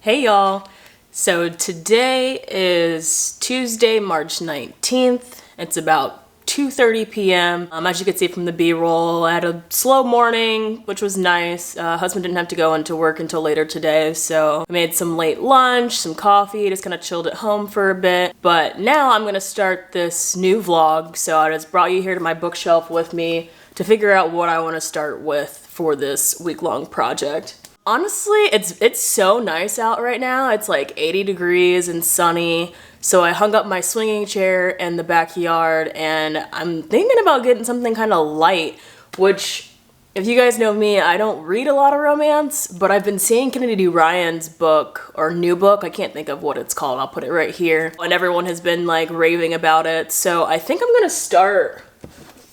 Hey y'all, so today is Tuesday, March 19th. It's about 2:30 p.m. As you can see from the B-roll, I had a slow morning, which was nice. Husband didn't have to go into work until later today, so I made some late lunch, some coffee, just kind of chilled at home for a bit. But now I'm gonna start this new vlog, so I just brought you here to my bookshelf with me to figure out what I want to start with for this week-long project. Honestly, it's so nice out right now. It's like 80 degrees and sunny. So I hung up my swinging chair in the backyard and I'm thinking about getting something kind of light, which if you guys know me, I don't read a lot of romance, but I've been seeing Kennedy Ryan's book or new book. I can't think of what it's called. I'll put it right here. And everyone has been like raving about it. So I think I'm gonna start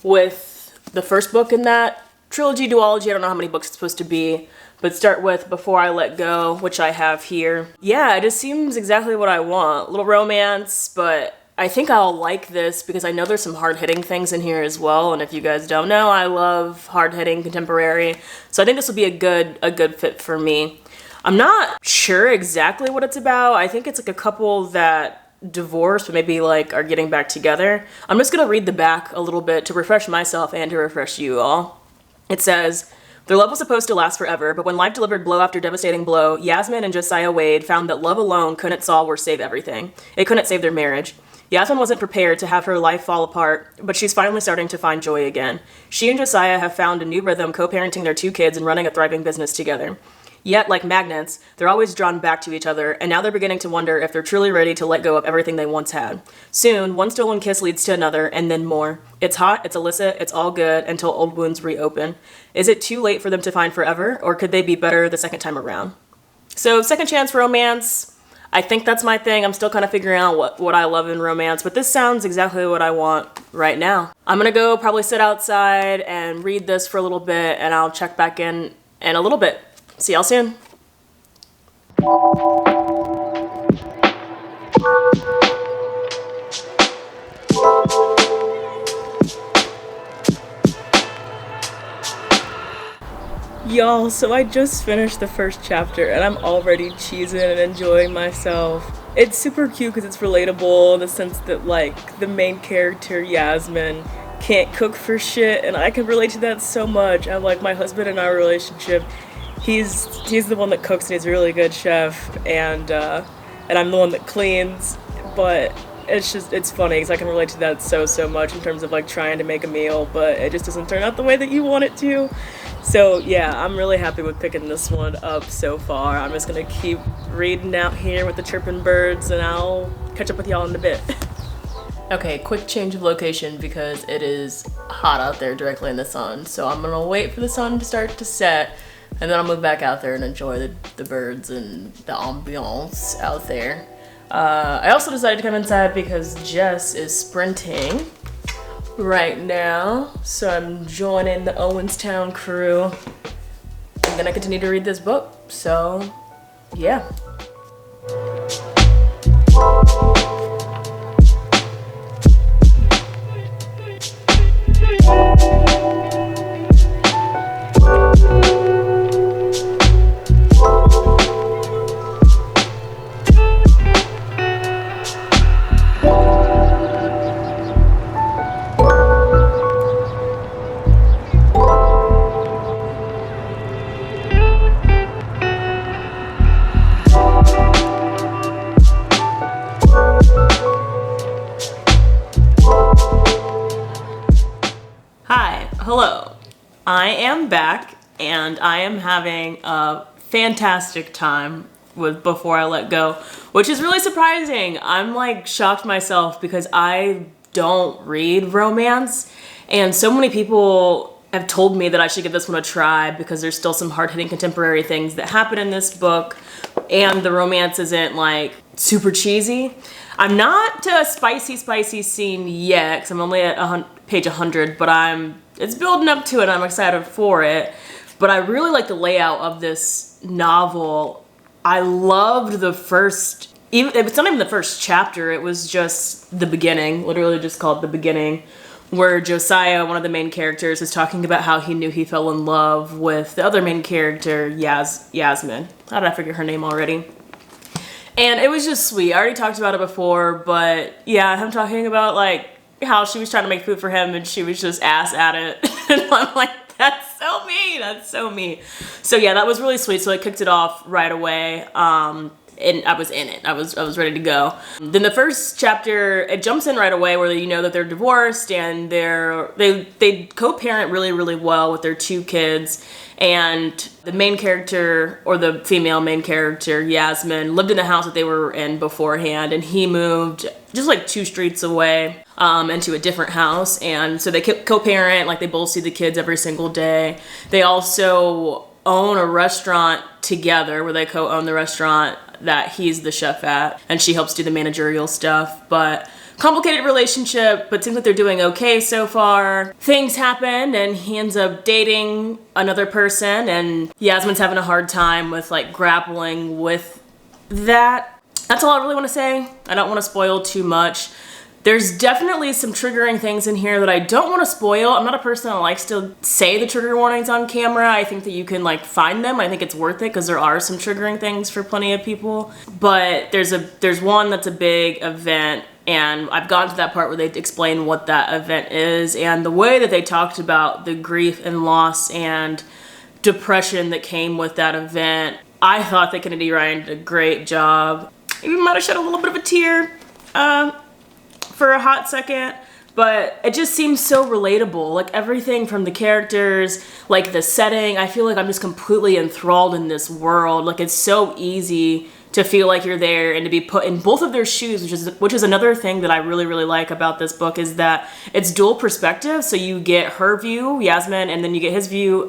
with the first book in that trilogy, duology. I don't know how many books it's supposed to be. But start with Before I Let Go, which I have here. Yeah, it just seems exactly what I want. A little romance, but I think I'll like this because I know there's some hard-hitting things in here as well. And if you guys don't know, I love hard-hitting contemporary. So I think this will be a good fit for me. I'm not sure exactly what it's about. I think it's like a couple that divorced, but maybe like are getting back together. I'm just gonna read the back a little bit to refresh myself and to refresh you all. It says, their love was supposed to last forever, but when life delivered blow after devastating blow, Yasmin and Josiah Wade found that love alone couldn't solve or save everything. It couldn't save their marriage. Yasmin wasn't prepared to have her life fall apart, but she's finally starting to find joy again. She and Josiah have found a new rhythm co-parenting their 2 kids and running a thriving business together. Yet, like magnets, they're always drawn back to each other, and now they're beginning to wonder if they're truly ready to let go of everything they once had. Soon, one stolen kiss leads to another, and then more. It's hot, it's illicit, it's all good, until old wounds reopen. Is it too late for them to find forever, or could they be better the second time around? So, second chance romance, I think that's my thing. I'm still kind of figuring out what I love in romance, but this sounds exactly what I want right now. I'm gonna go probably sit outside and read this for a little bit, and I'll check back in a little bit. See y'all soon. Y'all, so I just finished the first chapter and I'm already cheesing and enjoying myself. It's super cute because it's relatable in the sense that like the main character, Yasmin, can't cook for shit, and I can relate to that so much. I'm like, my husband and our relationship, he's the one that cooks and he's a really good chef, and I'm the one that cleans, but it's funny because I can relate to that so much in terms of like trying to make a meal, but it just doesn't turn out the way that you want it to. So yeah, I'm really happy with picking this one up so far. I'm just gonna keep reading out here with the chirping birds, and I'll catch up with y'all in a bit. Okay, quick change of location because it is hot out there directly in the sun. So I'm gonna wait for the sun to start to set, and then I'll move back out there and enjoy the birds and the ambiance out there. I also decided to come inside because Jess is sprinting right now. So I'm joining the Owenstown crew. I'm gonna continue to read this book. So, yeah. Hello, I am back and I am having a fantastic time with Before I Let Go, which is really surprising. I'm like shocked myself because I don't read romance, and so many people have told me that I should give this one a try because there's still some hard-hitting contemporary things that happen in this book, and the romance isn't like super cheesy. I'm not to a spicy scene yet because I'm only at page 100, but it's building up to it. I'm excited for it. But I really like the layout of this novel. I loved the first, it's not even the first chapter, it was just the beginning, literally just called The Beginning, where Josiah, one of the main characters, is talking about how he knew he fell in love with the other main character, Yasmin. How did I forget her name already? And it was just sweet. I already talked about it before, but yeah, him talking about like how she was trying to make food for him and she was just ass at it. And I'm like, that's so me. That's so me. So yeah, that was really sweet. So I kicked it off right away. And I was in it. I was ready to go. Then the first chapter, it jumps in right away where you know that they're divorced and they co-parent really, really well with their two kids. And the main character, or the female main character, Yasmin, lived in the house that they were in beforehand, and he moved just like 2 streets away into a different house. And so they co-parent, like they both see the kids every single day. They also own a restaurant together where they co-own the restaurant that he's the chef at, and she helps do the managerial stuff. But complicated relationship, but seems like they're doing okay so far. Things happen and he ends up dating another person, and Yasmin's having a hard time with like grappling with that. That's all I really want to say. I don't want to spoil too much. There's definitely some triggering things in here that I don't want to spoil. I'm not a person that likes to say the trigger warnings on camera. I think that you can like find them. I think it's worth it because there are some triggering things for plenty of people. But there's one that's a big event, and I've gotten to that part where they explain what that event is, and the way that they talked about the grief and loss and depression that came with that event. I thought that Kennedy Ryan did a great job. Even might have shed a little bit of a tear for a hot second, but it just seems so relatable. Like everything from the characters, like the setting, I feel like I'm just completely enthralled in this world. Like it's so easy to feel like you're there and to be put in both of their shoes, which is another thing that I really, really like about this book, is that it's dual perspective. So you get her view, Yasmin, and then you get his view,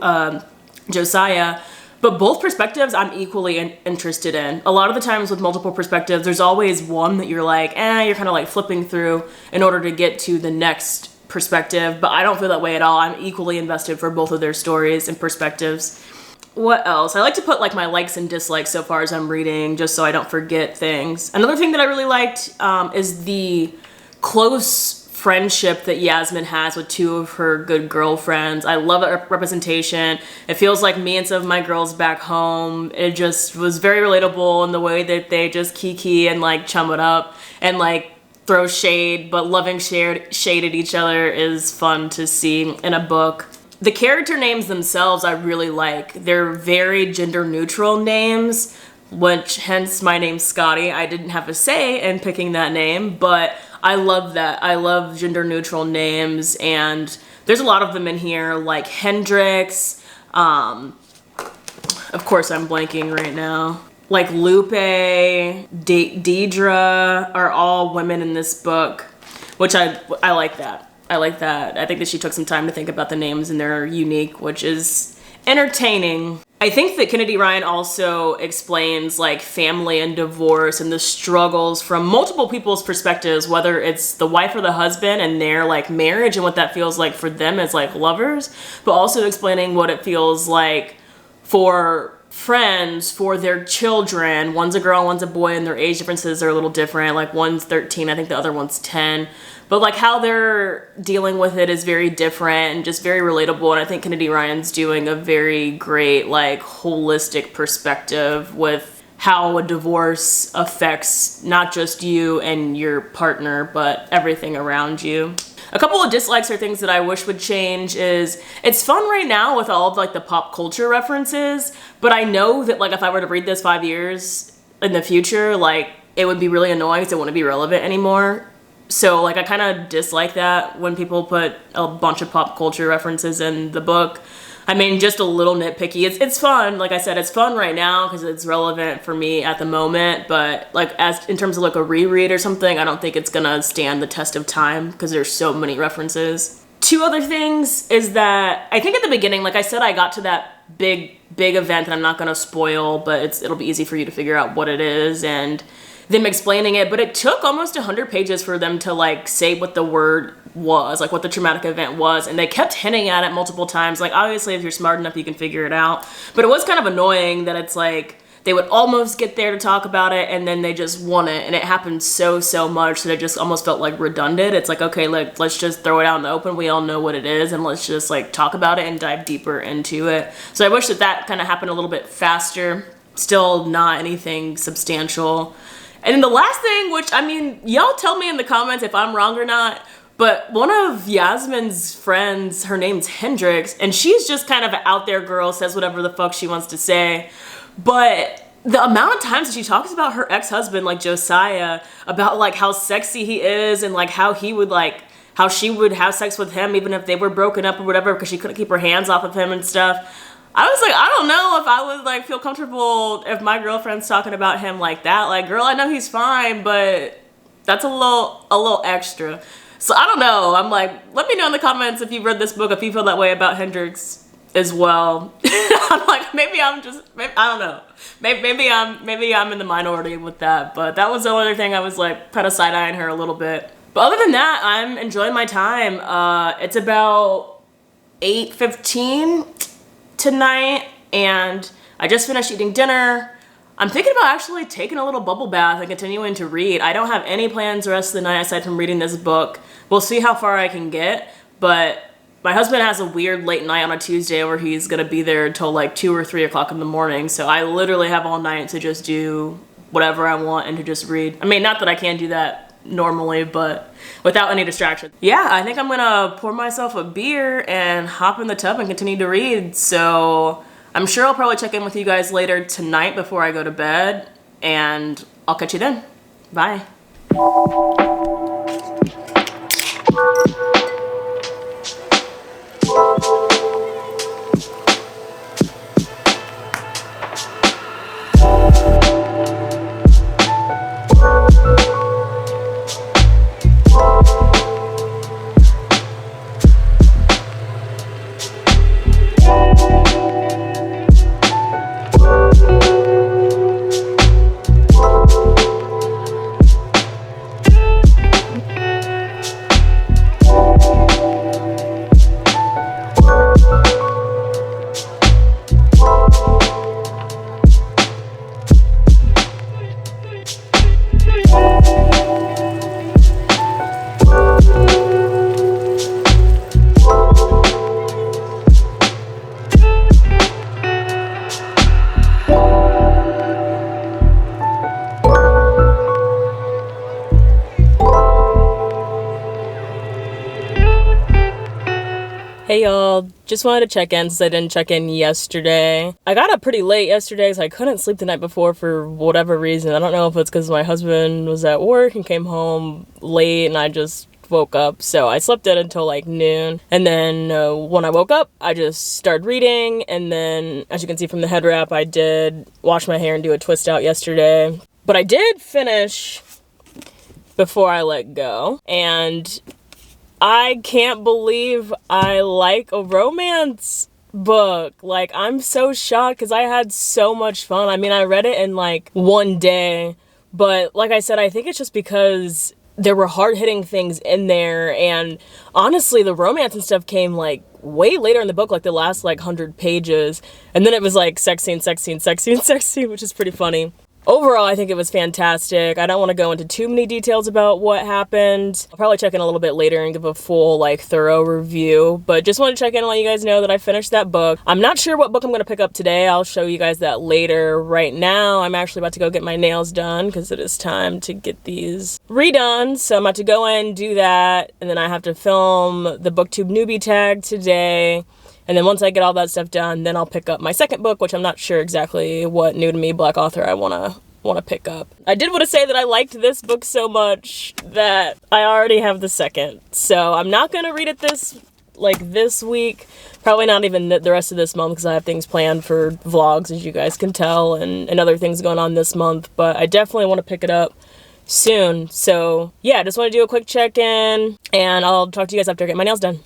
Josiah. But both perspectives I'm equally interested in. A lot of the times with multiple perspectives, there's always one that you're like, you're kind of like flipping through in order to get to the next perspective. But I don't feel that way at all. I'm equally invested for both of their stories and perspectives. What else? I like to put like my likes and dislikes so far as I'm reading, just so I don't forget things. Another thing that I really liked is the close friendship that Yasmin has with 2 of her good girlfriends. I love that representation. It feels like me and some of my girls back home. It just was very relatable in the way that they just kiki and like chum it up and like throw shade, but loving shade at each other is fun to see in a book. The character names themselves I really like. They're very gender neutral names, which hence my name's Scotty. I didn't have a say in picking that name, but I love that. I love gender neutral names, and there's a lot of them in here, like Hendrix. Of course I'm blanking right now. Like Lupe, Daijah are all women in this book, which I like that. I like that. I think that she took some time to think about the names, and they're unique, which is entertaining. I think that Kennedy Ryan also explains like family and divorce and the struggles from multiple people's perspectives, whether it's the wife or the husband and their like marriage and what that feels like for them as like lovers, but also explaining what it feels like for friends, for their children. One's a girl, one's a boy, and their age differences are a little different. Like one's 13, I think the other one's 10. But like how they're dealing with it is very different and just very relatable. And I think Kennedy Ryan's doing a very great like holistic perspective with how a divorce affects not just you and your partner, but everything around you. A couple of dislikes or things that I wish would change is it's fun right now with all of like the pop culture references, but I know that like if I were to read this 5 years in the future, like it would be really annoying because it wouldn't be relevant anymore. So, like, I kind of dislike that when people put a bunch of pop culture references in the book. I mean, just a little nitpicky. It's fun. Like I said, it's fun right now because it's relevant for me at the moment. But, like, as in terms of, like, a reread or something, I don't think it's going to stand the test of time because there's so many references. Two other things is that I think at the beginning, like I said, I got to that big event that I'm not going to spoil, but it'll be easy for you to figure out what it is. And them explaining it, but it took almost 100 pages for them to like say what the word was, like what the traumatic event was, and they kept hinting at it multiple times. Like, obviously if you're smart enough you can figure it out, but it was kind of annoying that it's like they would almost get there to talk about it and then they just want it, and it happened so much that it just almost felt like redundant. It's like, okay, like, let's just throw it out in the open, we all know what it is, and let's just like talk about it and dive deeper into it. So I wish that kind of happened a little bit faster. Still not anything substantial. And then the last thing, which, I mean, y'all tell me in the comments if I'm wrong or not, but one of Yasmin's friends, her name's Hendrix, and she's just kind of an out there girl, says whatever the fuck she wants to say. But the amount of times that she talks about her ex-husband, like Josiah, about like how sexy he is and like how he would like, how she would have sex with him even if they were broken up or whatever because she couldn't keep her hands off of him and stuff. I was like, I don't know if I would like feel comfortable if my girlfriend's talking about him like that. Like, girl, I know he's fine, but that's a little extra. So I don't know. I'm like, let me know in the comments if you've read this book, if you feel that way about Hendrix as well. I'm like, maybe I don't know. Maybe I'm in the minority with that. But that was the other thing I was like kind of side-eyeing her a little bit. But other than that, I'm enjoying my time. It's about 8:15 tonight and I just finished eating dinner. I'm thinking about actually taking a little bubble bath and continuing to read. I don't have any plans the rest of the night aside from reading this book. We'll see how far I can get, but my husband has a weird late night on a Tuesday where he's gonna be there until like 2 or 3 o'clock in the morning, so I literally have all night to just do whatever I want and to just read. I mean, not that I can't do that normally, but without any distraction. Yeah, I think I'm gonna pour myself a beer and hop in the tub and continue to read. So I'm sure I'll probably check in with you guys later tonight before I go to bed, and I'll catch you then. Bye. Hey y'all, just wanted to check in since I didn't check in yesterday. I got up pretty late yesterday, so I couldn't sleep the night before for whatever reason. I don't know if it's because my husband was at work and came home late and I just woke up, so I slept in until like noon. And then when I woke up, I just started reading, and then as you can see from the head wrap, I did wash my hair and do a twist out yesterday. But I did finish Before I Let Go, and I can't believe I like a romance book. Like, I'm so shocked because I had so much fun. I mean, I read it in like one day, but like I said, I think it's just because there were hard-hitting things in there, and honestly, the romance and stuff came like way later in the book, like the last like 100 pages, and then it was like sex scene, which is pretty funny. Overall, I think it was fantastic. I don't want to go into too many details about what happened. I'll probably check in a little bit later and give a full, like, thorough review. But just want to check in and let you guys know that I finished that book. I'm not sure what book I'm going to pick up today. I'll show you guys that later. Right now, I'm actually about to go get my nails done because it is time to get these redone. So I'm about to go in, do that, and then I have to film the BookTube newbie tag today. And then once I get all that stuff done, then I'll pick up my second book, which I'm not sure exactly what new to me Black author I want to want to pick up. I did want to say that I liked this book so much that I already have the second. So I'm not going to read it this week. Probably not even the rest of this month because I have things planned for vlogs, as you guys can tell, and other things going on this month. But I definitely want to pick it up soon. So yeah, I just want to do a quick check-in, and I'll talk to you guys after I get my nails done.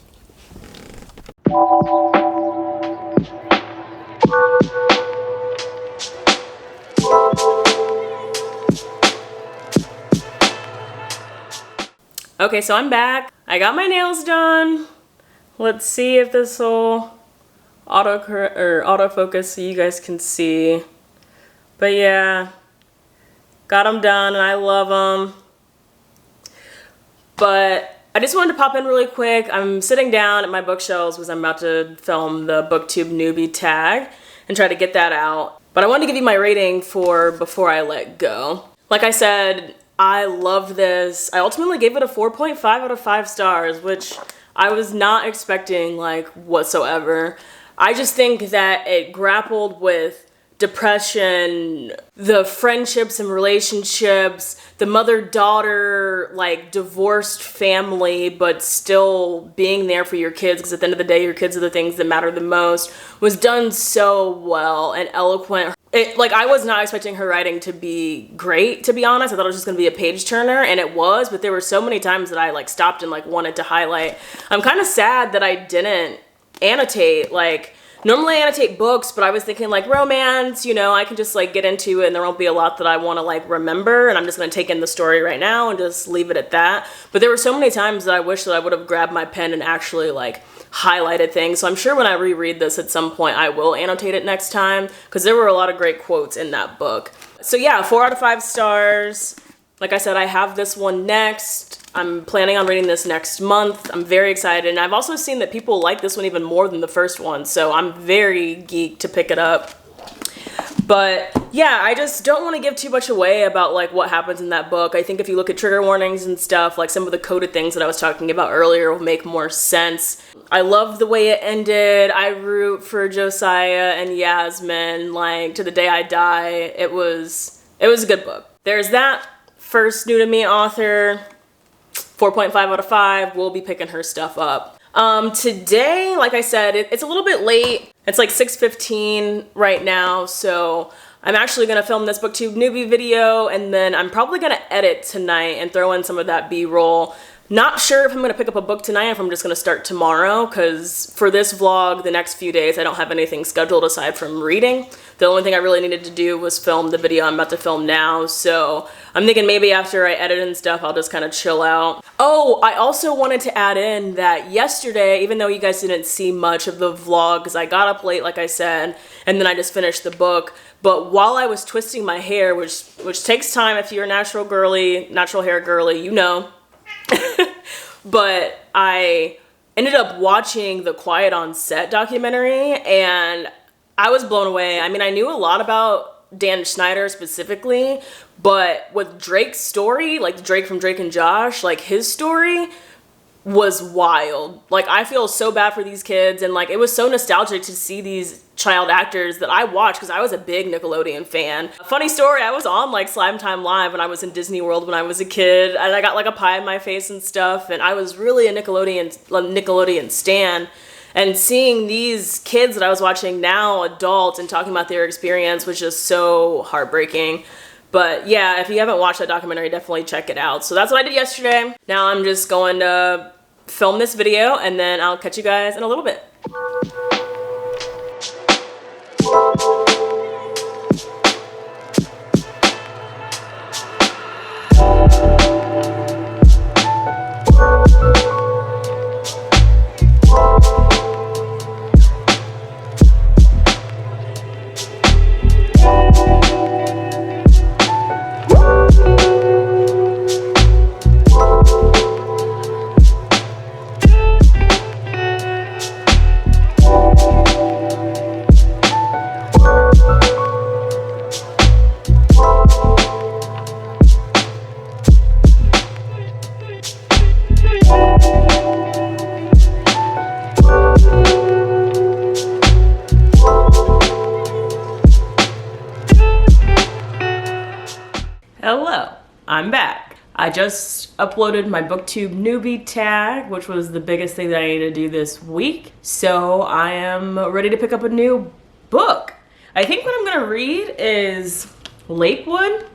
Okay, so I'm back. I got my nails done. Let's see if this will autofocus so you guys can see. But yeah, got them done and I love them. But I just wanted to pop in really quick. I'm sitting down at my bookshelves because I'm about to film the BookTube newbie tag and try to get that out. But I wanted to give you my rating for Before I Let Go. Like I said, I loved this. I ultimately gave it a 4.5 out of 5 stars, which I was not expecting, like, whatsoever. I just think that it grappled with depression, the friendships and relationships, the mother-daughter, like, divorced family, but still being there for your kids, because at the end of the day, your kids are the things that matter the most, was done so well and eloquent. I was not expecting her writing to be great, to be honest. I thought it was just going to be a page turner, and it was, but there were so many times that I, like, stopped and, like, wanted to highlight. I'm kind of sad that I didn't annotate, like, normally I annotate books, but I was thinking, like, romance, you know, I can just, like, get into it and there won't be a lot that I want to, like, remember, and I'm just going to take in the story right now and just leave it at that. But there were so many times that I wish that I would have grabbed my pen and actually, like, highlighted things. So I'm sure when I reread this at some point, I will annotate it next time, because there were a lot of great quotes in that book. So yeah, 4 out of 5 stars. Like I said, I have this one next. I'm planning on reading this next month. I'm very excited. And I've also seen that people like this one even more than the first one. So I'm very geeked to pick it up. But yeah, I just don't want to give too much away about, like, what happens in that book. I think if you look at trigger warnings and stuff, like some of the coded things that I was talking about earlier will make more sense. I love the way it ended. I root for Josiah and Yasmin, like, to the day I die. It was a good book. There's that. First new to me author, 4.5 out of 5. We'll be picking her stuff up. Today, like I said, it's a little bit late. It's like 6:15 right now, so I'm actually gonna film this BookTube newbie video, and then I'm probably gonna edit tonight and throw in some of that B-roll. Not sure if I'm gonna pick up a book tonight, if I'm just gonna start tomorrow, because for this vlog, the next few days, I don't have anything scheduled aside from reading. The only thing I really needed to do was film the video I'm about to film now, so I'm thinking maybe after I edit and stuff, I'll just kind of chill out. Oh, I also wanted to add in that yesterday, even though you guys didn't see much of the vlog, because I got up late, like I said, and then I just finished the book, but while I was twisting my hair, which takes time if you're a natural hair girly, you know, but I ended up watching the Quiet on Set documentary, and I was blown away. I mean, I knew a lot about Dan Schneider specifically, but with Drake's story, like Drake from Drake and Josh, like his story was wild. Like, I feel so bad for these kids, and like it was so nostalgic to see these child actors that I watched because I was a big Nickelodeon fan. Funny story, I was on like Slime Time Live when I was in Disney World when I was a kid, and I got like a pie in my face and stuff, and I was really a Nickelodeon stan. And seeing these kids that I was watching now, adults, and talking about their experience was just so heartbreaking. But yeah, if you haven't watched that documentary, definitely check it out. So that's what I did yesterday. Now I'm just going to film this video, and then I'll catch you guys in a little bit. just uploaded my booktube newbie tag, which was the biggest thing that I needed to do this week. So I am ready to pick up a new book. I think what I'm gonna read is Lakewood.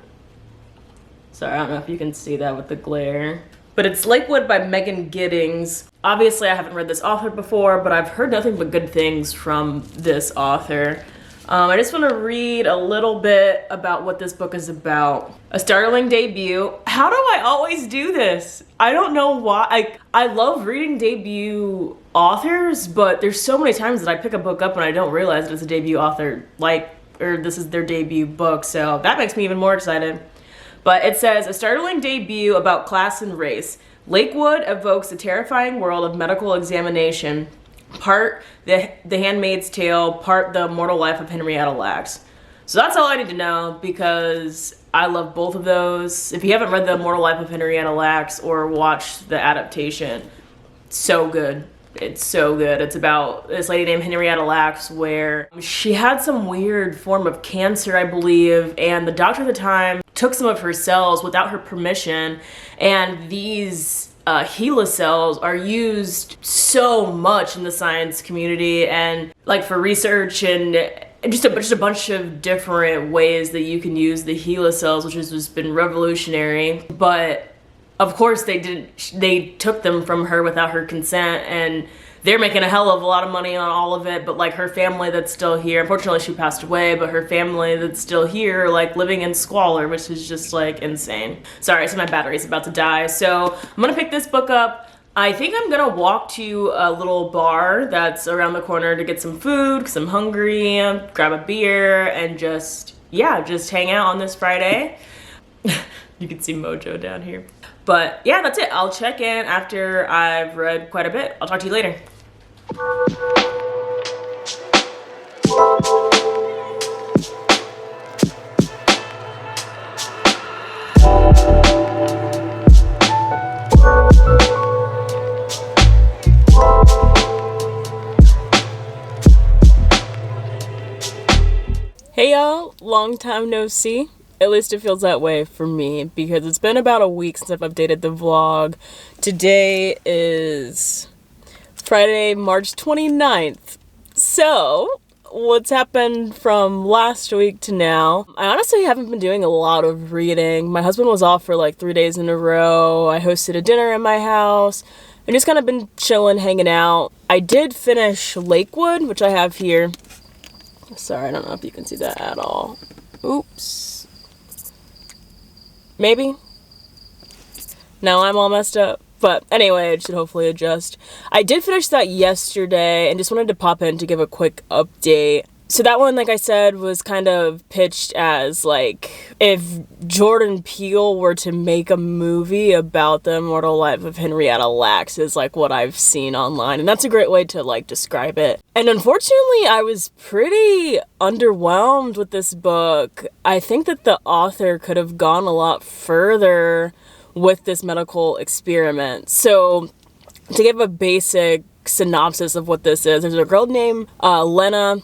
Sorry, I don't know if you can see that with the glare. But it's Lakewood by Megan Giddings. Obviously, I haven't read this author before, but I've heard nothing but good things from this author. I just want to read a little bit about what this book is about. A startling debut. How do I always do this? I don't know why. I love reading debut authors, but there's so many times that I pick a book up and I don't realize that it's a debut author, or this is their debut book, so that makes me even more excited. But it says, a startling debut about class and race. Lakewood evokes the terrifying world of medical examination. Part the Handmaid's Tale, part the mortal life of Henrietta Lacks. So that's all I need to know, because I love both of those. If you haven't read the mortal life of Henrietta Lacks or watched the adaptation, so good. It's so good. It's about this lady named Henrietta Lacks, where she had some weird form of cancer, I believe, and the doctor at the time took some of her cells without her permission, and these HeLa cells are used so much in the science community and like for research and just a bunch of different ways that you can use the HeLa cells, which has just been revolutionary. But of course they took them from her without her consent, and they're making a hell of a lot of money on all of it. But like her family that's still here, unfortunately she passed away, but her family that's still here, like living in squalor, which is just like insane. Sorry, so my battery's about to die. So I'm gonna pick this book up. I think I'm gonna walk to a little bar that's around the corner to get some food, because I'm hungry, grab a beer, and just hang out on this Friday. You can see Mojo down here. But yeah, that's it. I'll check in after I've read quite a bit. I'll talk to you later. Hey y'all, long time no see. At least it feels that way for me, because it's been about a week since I've updated the vlog. Today is Friday, March 29th. So, what's happened from last week to now? I honestly haven't been doing a lot of reading. My husband was off for like 3 days in a row. I hosted a dinner in my house. I've just kind of been chilling, hanging out. I did finish Lakewood, which I have here. Sorry, I don't know if you can see that at all. Oops. Maybe? Now I'm all messed up. But anyway, it should hopefully adjust. I did finish that yesterday and just wanted to pop in to give a quick update. So that one, like I said, was kind of pitched as like if Jordan Peele were to make a movie about the immortal life of Henrietta Lacks, is like what I've seen online. And that's a great way to like describe it. And unfortunately, I was pretty underwhelmed with this book. I think that the author could have gone a lot further with this medical experiment. So to give a basic synopsis of what this is, there's a girl named Lena,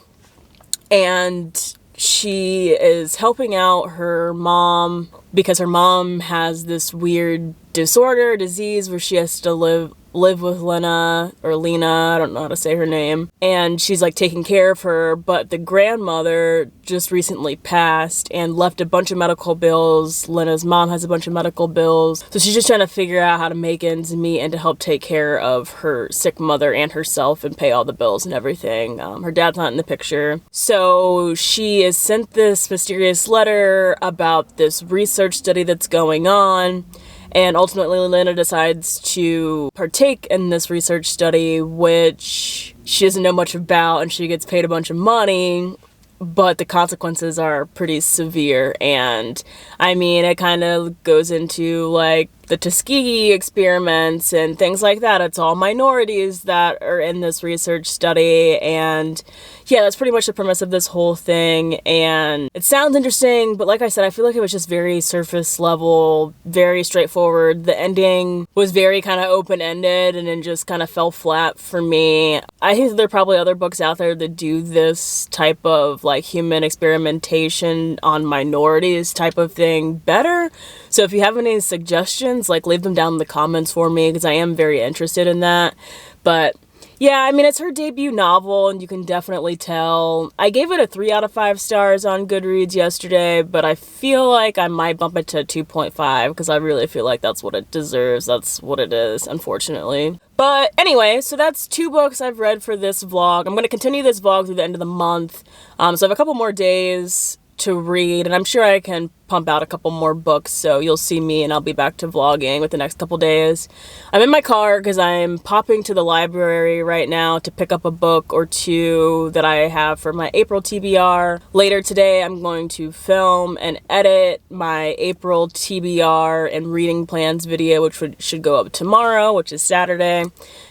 and she is helping out her mom because her mom has this weird disease where she has to live with Lena, I don't know how to say her name, and she's like taking care of her, but the grandmother just recently passed and left a bunch of medical bills. Lena's mom has a bunch of medical bills, so she's just trying to figure out how to make ends meet and to help take care of her sick mother and herself and pay all the bills and everything. Her dad's not in the picture, so she is sent this mysterious letter about this research study that's going on. And ultimately, Lena decides to partake in this research study, which she doesn't know much about, and she gets paid a bunch of money, but the consequences are pretty severe. And I mean, it kind of goes into like the Tuskegee experiments and things like that. It's all minorities that are in this research study, and yeah, that's pretty much the premise of this whole thing. And it sounds interesting, but like I said, I feel like it was just very surface level, very straightforward. The ending was very kind of open-ended and then just kind of fell flat for me. I think there are probably other books out there that do this type of like human experimentation on minorities type of thing better. So if you have any suggestions suggestions, like leave them down in the comments for me because I am very interested in that. But yeah, I mean, it's her debut novel, and you can definitely tell. I gave it a 3 out of 5 stars on Goodreads yesterday, but I feel like I might bump it to 2.5 because I really feel like that's what it deserves. That's what it is, unfortunately. But anyway, so that's 2 books I've read for this vlog. I'm going to continue this vlog through the end of the month. So I have a couple more days to read, and I'm sure I can pump out a couple more books, so you'll see me and I'll be back to vlogging with the next couple days. I'm in my car because I'm popping to the library right now to pick up a book or 2 that I have for my April TBR. Later today I'm going to film and edit my April TBR and reading plans video, which should go up tomorrow, which is Saturday.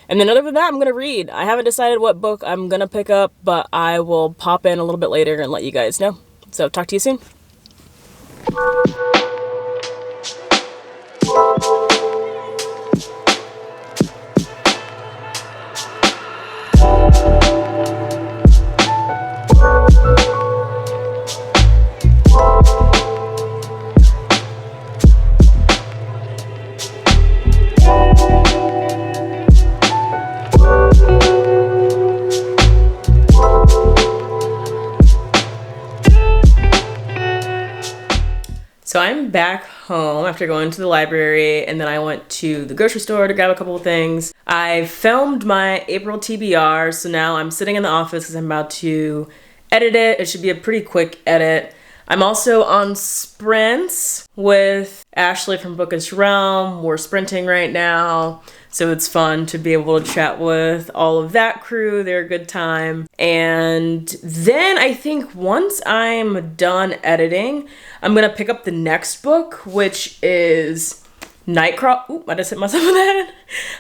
And then other than that, I'm going to read. I haven't decided what book I'm going to pick up, but I will pop in a little bit later and let you guys know. So talk to you soon. So I'm back home after going to the library, and then I went to the grocery store to grab a couple of things. I filmed my April TBR, so now I'm sitting in the office because I'm about to edit it. It should be a pretty quick edit. I'm also on sprints with Ashley from Bookish Realm. We're sprinting right now, so it's fun to be able to chat with all of that crew. They're a good time. And then I think once I'm done editing, I'm gonna pick up the next book, which is Nightcrawling. Ooh, I just hit myself with that.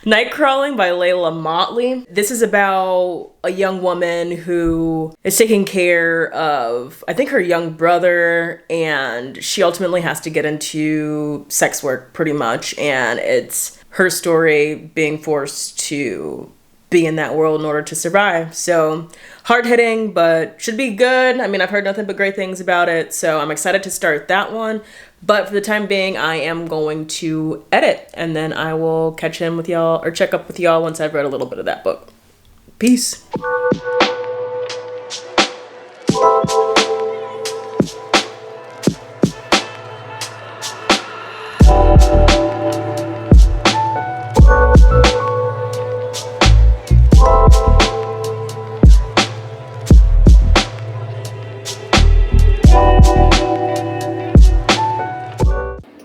Nightcrawling by Layla Motley. This is about a young woman who is taking care of, I think, her young brother, and she ultimately has to get into sex work pretty much, and it's her story being forced to be in that world in order to survive. So hard-hitting, but should be good. I mean, I've heard nothing but great things about it, so I'm excited to start that one. But for the time being, I am going to edit, and then I will catch in with y'all or check up with y'all once I've read a little bit of that book. Peace.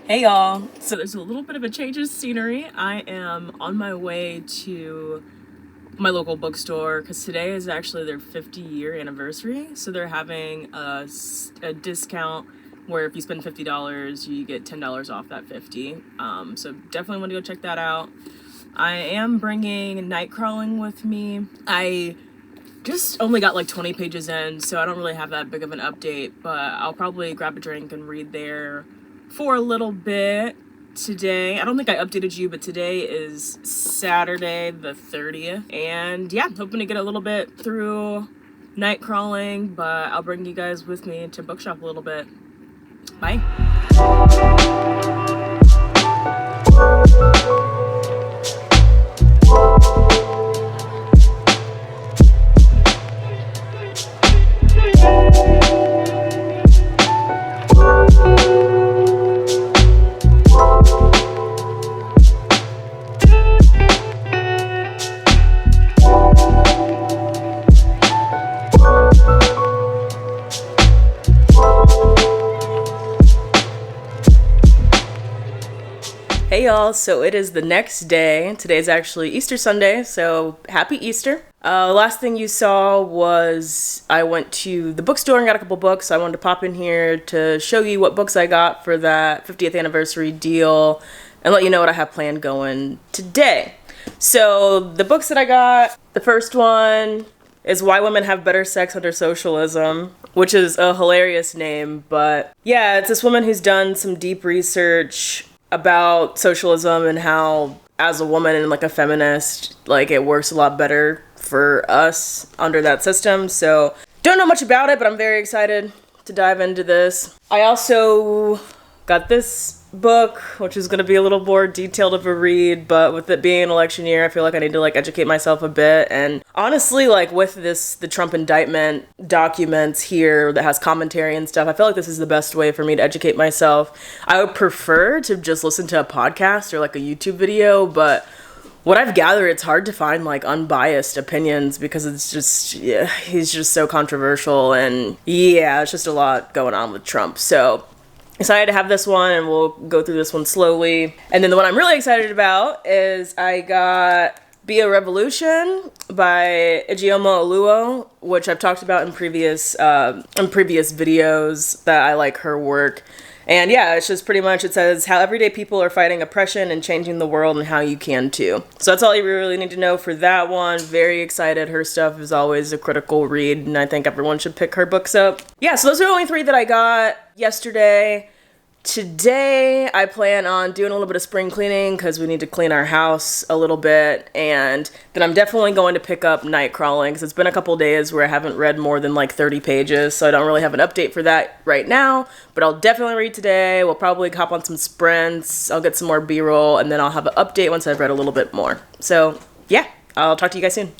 Hey y'all, so there's a little bit of a change of scenery. I am on my way to my local bookstore because today is actually their 50-year anniversary. So they're having a discount where if you spend $50, you get $10 off that $50. So definitely want to go check that out. I am bringing Nightcrawling with me. I just only got like 20 pages in, so I don't really have that big of an update, but I'll probably grab a drink and read there for a little bit today. I don't think I updated you, but today is Saturday the 30th. And yeah, hoping to get a little bit through Nightcrawling, but I'll bring you guys with me to bookshop a little bit. Bye. Hey y'all, so it is the next day. Today's actually Easter Sunday, so happy Easter. Last thing you saw was I went to the bookstore and got a couple books. So I wanted to pop in here to show you what books I got for that 50th anniversary deal and let you know what I have planned going today. So the books that I got, the first one is Why Women Have Better Sex Under Socialism, which is a hilarious name, but yeah, it's this woman who's done some deep research about socialism and how, as a woman and like a feminist, like it works a lot better for us under that system. So don't know much about it, but I'm very excited to dive into this. I also got this book, which is going to be a little more detailed of a read, but with it being an election year, I feel like I need to like educate myself a bit. And honestly, like with the Trump indictment documents here that has commentary and stuff, I feel like this is the best way for me to educate myself. I would prefer to just listen to a podcast or like a YouTube video, but what I've gathered, it's hard to find like unbiased opinions because it's just, yeah, he's just so controversial, and yeah, it's just a lot going on with Trump. So excited to have this one, and we'll go through this one slowly. And then the one I'm really excited about is I got Be a Revolution by Ijeoma Oluo, which I've talked about in previous videos that I like her work. And yeah, it's just pretty much, it says how everyday people are fighting oppression and changing the world and how you can too. So that's all you really need to know for that one. Very excited. Her stuff is always a critical read, and I think everyone should pick her books up. Yeah, so those are the only 3 that I got yesterday. Today, I plan on doing a little bit of spring cleaning because we need to clean our house a little bit, and then I'm definitely going to pick up Nightcrawling because it's been a couple days where I haven't read more than like 30 pages, so I don't really have an update for that right now, but I'll definitely read today. We'll probably hop on some sprints, I'll get some more B-roll, and then I'll have an update once I've read a little bit more. So yeah, I'll talk to you guys soon.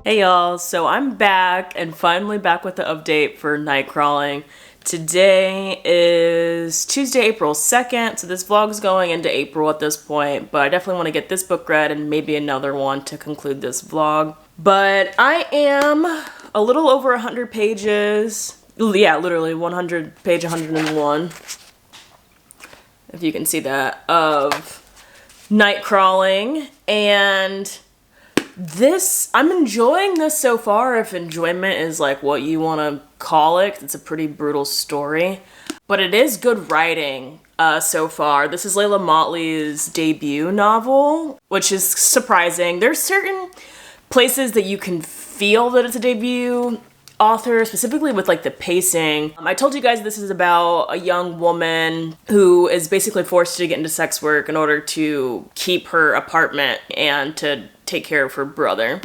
Hey y'all, so I'm back, and finally back with the update for Nightcrawling. Today is Tuesday, April 2nd, so this vlog's going into April at this point, but I definitely want to get this book read and maybe another one to conclude this vlog. But I am a little over 100 pages, yeah, literally 100, page 101, if you can see that, of Nightcrawling, and I'm enjoying this so far, if enjoyment is like what you want to call it. It's a pretty brutal story, but it is good writing so far. This is Layla Motley's debut novel, which is surprising. There's certain places that you can feel that it's a debut author, specifically with like the pacing. I told you guys this is about a young woman who is basically forced to get into sex work in order to keep her apartment and to take care of her brother.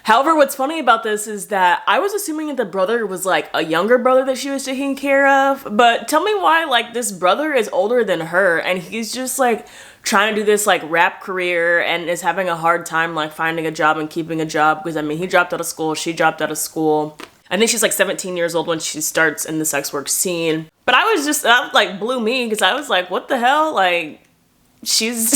However, what's funny about this is that I was assuming that the brother was like a younger brother that she was taking care of, but tell me why like this brother is older than her and he's just like trying to do this like rap career and is having a hard time like finding a job and keeping a job, because I mean he dropped out of school, she dropped out of school. I think she's like 17 years old when she starts in the sex work scene. But I was just, that like blew me, because I was like, what the hell? Like, she's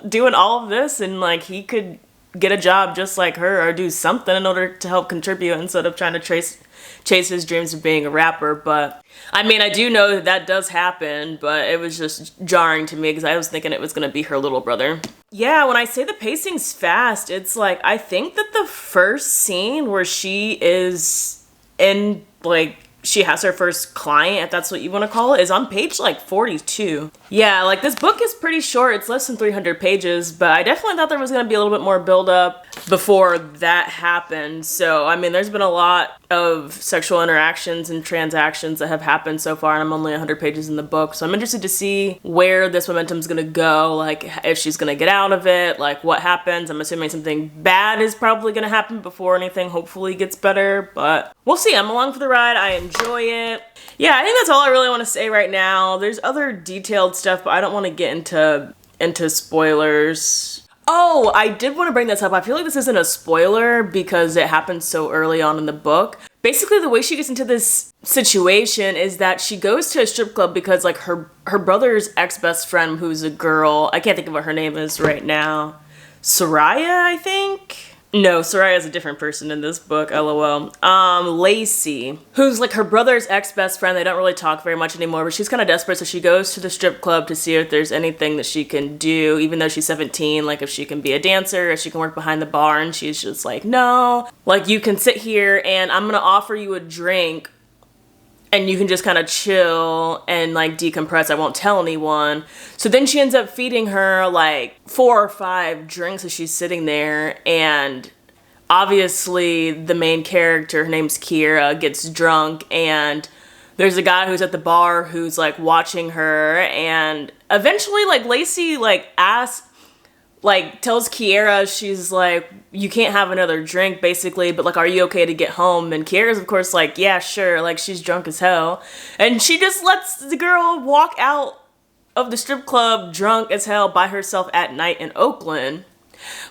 doing all of this, and like he could get a job just like her or do something in order to help contribute instead of trying to chase his dreams of being a rapper. But I mean, I do know that that does happen, but it was just jarring to me because I was thinking it was going to be her little brother. Yeah, when I say the pacing's fast, it's like, I think that the first scene where she is in, like, she has her first client, if that's what you want to call it, is on page like 42. Yeah, like this book is pretty short. It's less than 300 pages, but I definitely thought there was going to be a little bit more build up before that happened. So, I mean, there's been a lot of sexual interactions and transactions that have happened so far, and I'm only 100 pages in the book. So I'm interested to see where this momentum's going to go, like if she's going to get out of it, like what happens. I'm assuming something bad is probably going to happen before anything hopefully gets better, but we'll see. I'm along for the ride. I enjoy it. Yeah, I think that's all I really want to say right now. There's other detailed stuff, but I don't want to get into spoilers. Oh, I did want to bring this up. I feel like this isn't a spoiler because it happens so early on in the book. Basically, the way she gets into this situation is that she goes to a strip club because like her brother's ex-best friend, who's a girl, I can't think of what her name is right now. Soraya, I think? No, Soraya is a different person in this book, lol. Lacey, who's like her brother's ex-best friend. They don't really talk very much anymore, but she's kind of desperate, so she goes to the strip club to see if there's anything that she can do, even though she's 17, like if she can be a dancer, if she can work behind the bar, and she's just like, no, like you can sit here and I'm gonna offer you a drink and you can just kind of chill and like decompress. I won't tell anyone. So then she ends up feeding her like 4 or 5 drinks as she's sitting there. And obviously the main character, her name's Kiera, gets drunk, and there's a guy who's at the bar who's like watching her, and eventually like Lacey like tells Kiera, she's like, you can't have another drink basically, but like, are you okay to get home? And Kiera's of course like, yeah, sure, like she's drunk as hell. And she just lets the girl walk out of the strip club drunk as hell by herself at night in Oakland.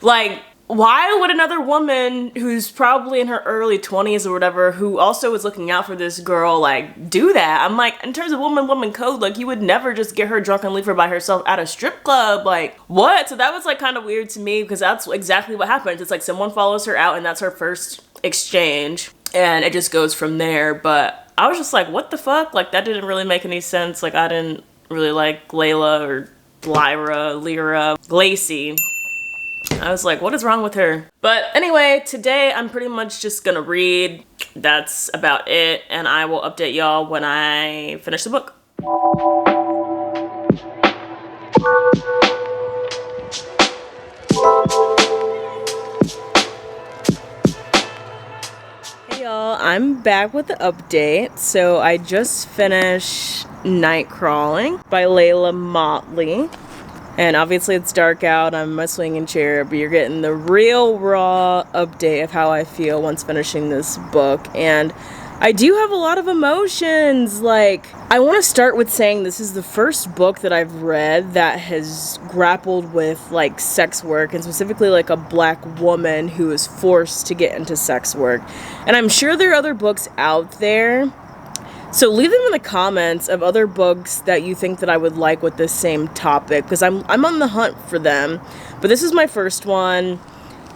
Like, why would another woman who's probably in her early 20s or whatever, who also is looking out for this girl, like, do that? I'm like, in terms of woman code, like, you would never just get her drunk and leave her by herself at a strip club. Like, what? So that was, like, kind of weird to me, because that's exactly what happens. It's like someone follows her out, and that's her first exchange, and it just goes from there. But I was just like, what the fuck? Like, that didn't really make any sense. Like, I didn't really like Layla or Lyra, Lacey. I was like, what is wrong with her? But anyway, today I'm pretty much just gonna read. That's about it. And I will update y'all when I finish the book. Hey y'all, I'm back with the update. So I just finished Nightcrawling by Layla Motley. And obviously it's dark out, I'm a swinging chair, but you're getting the real raw update of how I feel once finishing this book. And I do have a lot of emotions. Like, I want to start with saying this is the first book that I've read that has grappled with like sex work, and specifically like a black woman who is forced to get into sex work. And I'm sure there are other books out there. So leave them in the comments of other books that you think that I would like with this same topic, because I'm on the hunt for them. But this is my first one,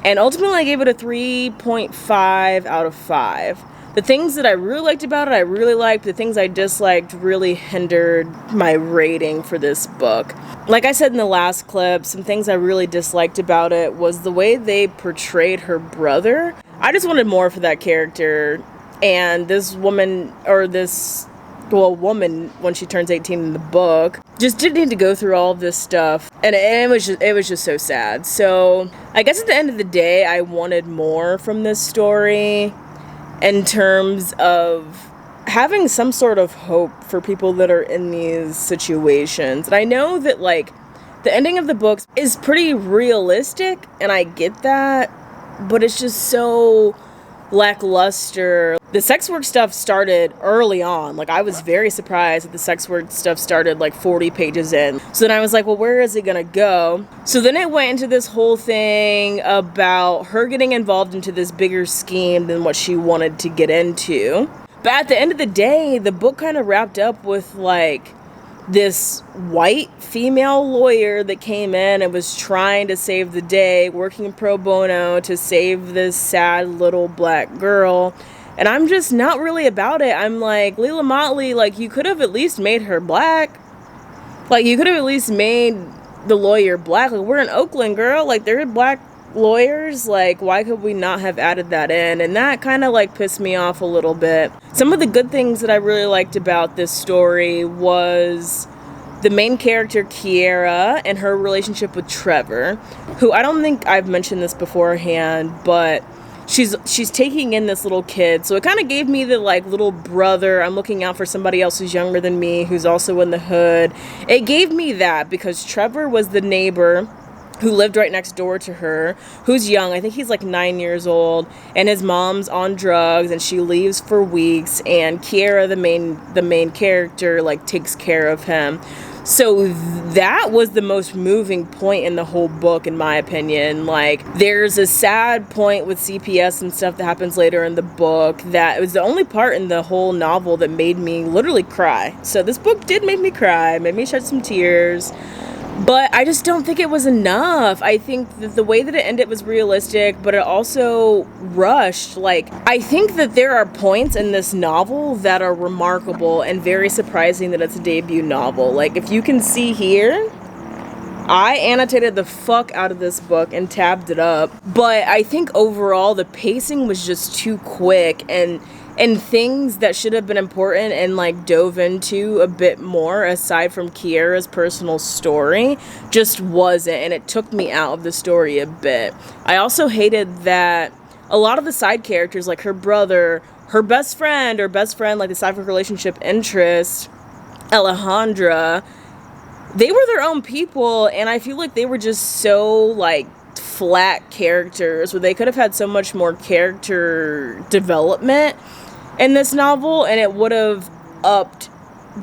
and ultimately I gave it a 3.5 out of 5. The things that I really liked about it, I really liked. The things I disliked really hindered my rating for this book. Like I said in the last clip, some things I really disliked about it was the way they portrayed her brother. I just wanted more for that character. And this woman, woman, when she turns 18 in the book, just didn't need to go through all of this stuff. And it was just so sad. So I guess at the end of the day, I wanted more from this story in terms of having some sort of hope for people that are in these situations. And I know that, like, the ending of the books is pretty realistic, and I get that, but it's just so lackluster. The sex work stuff started early on. Like, I was very surprised that the sex work stuff started like 40 pages in. So then I was like, well, where is it gonna go? So then it went into this whole thing about her getting involved into this bigger scheme than what she wanted to get into. But at the end of the day, the book kind of wrapped up with like this white female lawyer that came in and was trying to save the day, working pro bono to save this sad little black girl. And I'm just not really about it. I'm like, Layla Motley, like, you could have at least made her black. Like, you could have at least made the lawyer black. Like, we're in Oakland, girl. Like, there are black lawyers. Like, why could we not have added that in? And that kind of, like, pissed me off a little bit. Some of the good things that I really liked about this story was the main character, Kiera, and her relationship with Trevor, who I don't think I've mentioned this beforehand, but she's taking in this little kid. So it kind of gave me the, like, little brother, I'm looking out for somebody else who's younger than me, who's also in the hood. It gave me that because Trevor was the neighbor who lived right next door to her, who's young. I think he's like 9 years old, and his mom's on drugs, and she leaves for weeks, and Kiera, the main character, like, takes care of him. So that was the most moving point in the whole book, in my opinion. Like, there's a sad point with CPS and stuff that happens later in the book that it was the only part in the whole novel that made me literally cry. So this book did make me cry, made me shed some tears. But I just don't think it was enough. I think that the way that it ended was realistic, but it also rushed. Like, I think that there are points in this novel that are remarkable and very surprising that it's a debut novel. Like, if you can see here, I annotated the fuck out of this book and tabbed it up. But I think overall the pacing was just too quick, and things that should have been important and like dove into a bit more aside from Kiera's personal story just wasn't, and it took me out of the story a bit. I also hated that a lot of the side characters, like her brother, her best friend, like the side of her relationship interest, Alejandra, they were their own people, and I feel like they were just so like flat characters where they could have had so much more character development in this novel, and it would have upped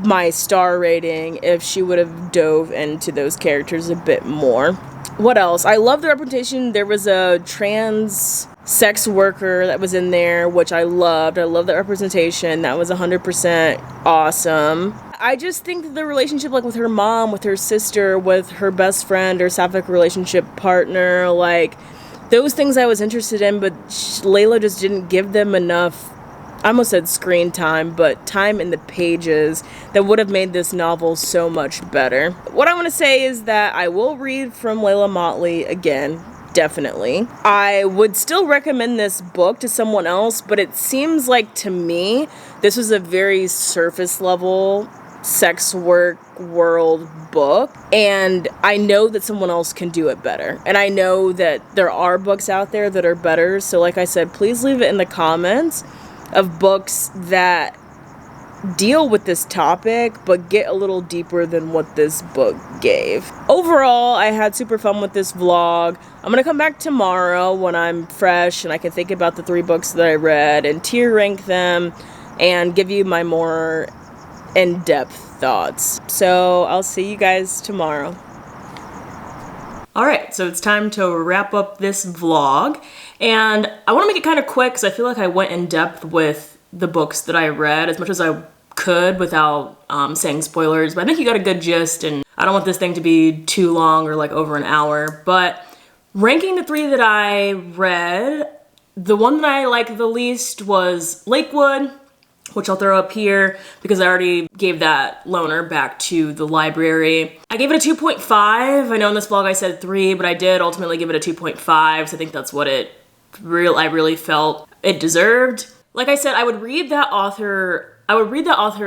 my star rating if she would have dove into those characters a bit more. What else? I love the representation. There was a trans sex worker that was in there, which I loved. I love that representation. That was 100% awesome. I just think that the relationship, like with her mom, with her sister, with her best friend or sapphic relationship partner, like those things I was interested in, but Layla just didn't give them enough, I almost said screen time, but time in the pages that would have made this novel so much better. What I want to say is that I will read From Layla Motley again, definitely. I would still recommend this book to someone else, but it seems like to me this was a very surface level sex work world book, and I know that someone else can do it better, and I know that there are books out there that are better. So like I said, please leave it in the comments of books that deal with this topic but get a little deeper than what this book gave. Overall, I had super fun with this vlog. I'm gonna come back tomorrow when I'm fresh and I can think about the 3 books that I read and tier rank them and give you my more in-depth thoughts. So I'll see you guys tomorrow. Alright, so it's time to wrap up this vlog, and I want to make it kind of quick because I feel like I went in depth with the books that I read as much as I could without saying spoilers, but I think you got a good gist, and I don't want this thing to be too long or like over an hour. But ranking the 3 that I read, the one that I liked the least was Lakewood, which I'll throw up here because I already gave that loaner back to the library. I gave it a 2.5. I know in this vlog I said 3, but I did ultimately give it a 2.5, so I think that's what I really felt it deserved. Like I said, I would read that author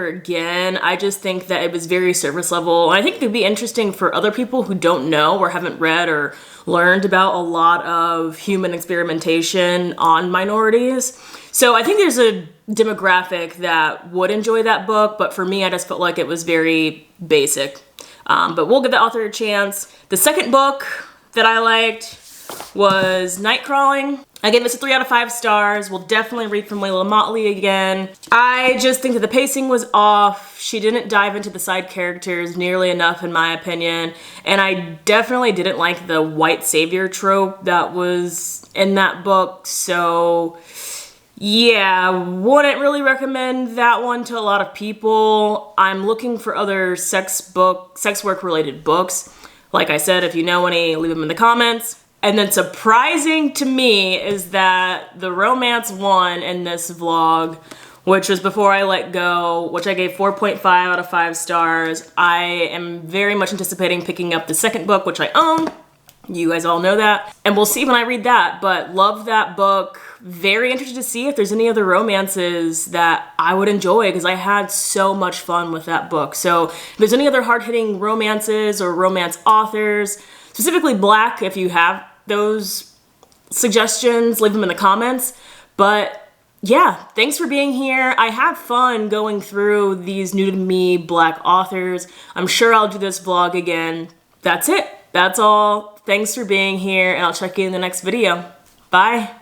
again. I just think that it was very surface level. And I think it could be interesting for other people who don't know or haven't read or learned about a lot of human experimentation on minorities. So I think there's a demographic that would enjoy that book, but for me, I just felt like it was very basic. But we'll give the author a chance. The second book that I liked was Nightcrawling. I gave this a 3 out of 5 stars. We'll definitely read From Layla Motley again. I just think that the pacing was off. She didn't dive into the side characters nearly enough in my opinion. And I definitely didn't like the white savior trope that was in that book. So yeah, wouldn't really recommend that one to a lot of people. I'm looking for other sex work related books. Like I said, if you know any, leave them in the comments. And then surprising to me is that the romance won in this vlog, which was Before I Let Go, which I gave 4.5 out of 5 stars. I am very much anticipating picking up the second book, which I own. You guys all know that. And we'll see when I read that, but love that book. Very interested to see if there's any other romances that I would enjoy because I had so much fun with that book. So if there's any other hard-hitting romances or romance authors, specifically Black, if you have those suggestions, leave them in the comments. But yeah, thanks for being here. I had fun going through these new to me Black authors. I'm sure I'll do this vlog again. That's it. That's all. Thanks for being here, and I'll check you in the next video. Bye.